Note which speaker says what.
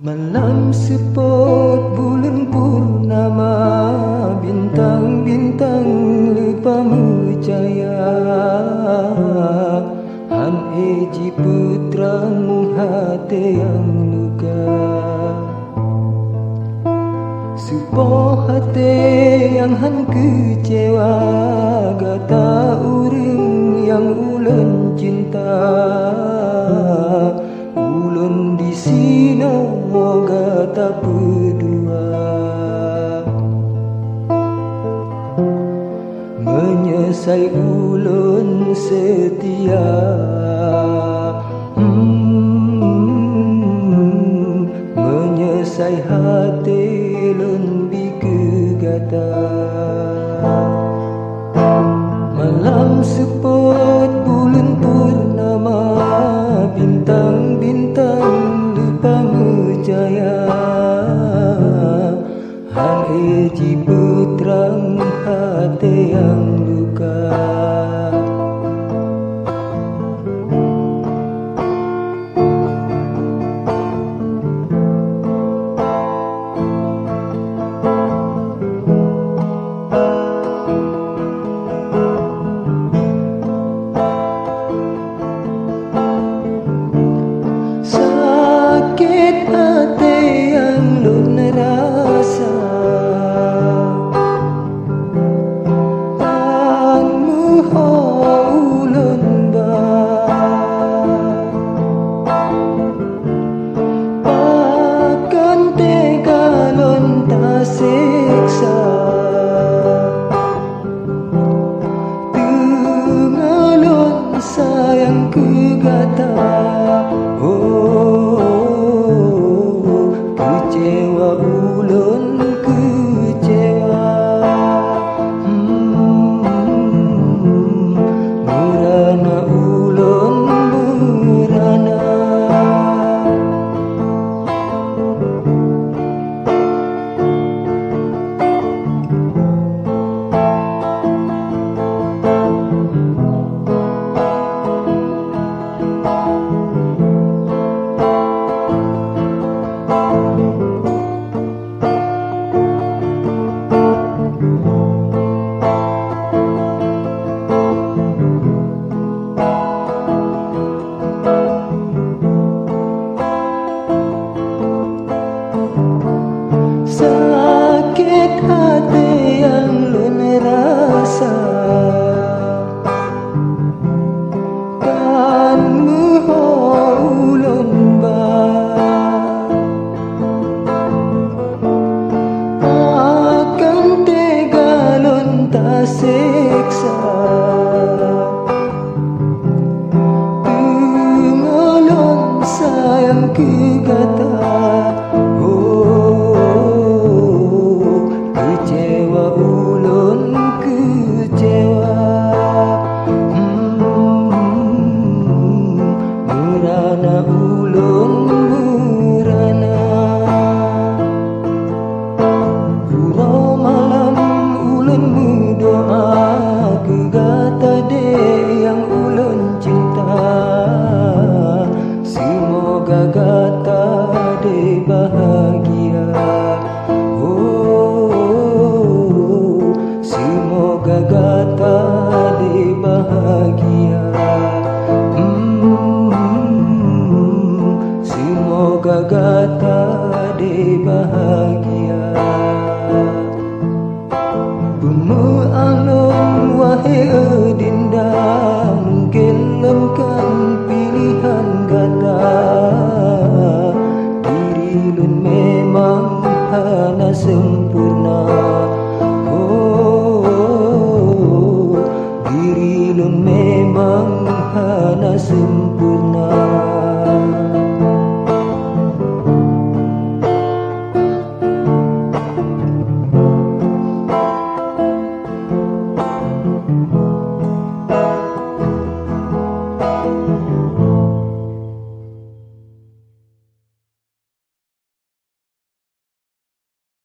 Speaker 1: Malam sepot bulan purnama, bintang-bintang lupa menjaya. Han eji putrang hati yang luka, sebuah hati yang han kecewa. Gata uring yang ulen cinta, ulun di sini gata berdua. Menyesal ulun setia, menyesal hati ulun biku gata. Malam sepot bulan purnama, bintang-bintang lupa menjaya. Han eji putrang hati yang luka. Sakit hati yang lun rasa, tanmu ulun ba. Pakan tega lun tak siksa, tungalun sayang kegata. Kecewa ulun kecewa, merana ulun merana. Sakit hati yang lun rasa, tanmu ulun ba. Akan tega lun tak siksa, tungalun sayang kegata. Kecewa ulun kecewa, merana ulun merana. Pura malam ulun berdoa, kegata de yang ulun cinta. Semoga gata de bahagia. Semoga gata de bahagia. Semoga gata de bahagia. Bumu alum wahai adinda, mungkin lemkan pilihan gata. Diri lun memang hana sempurna. Diri lun memang hana sempurna.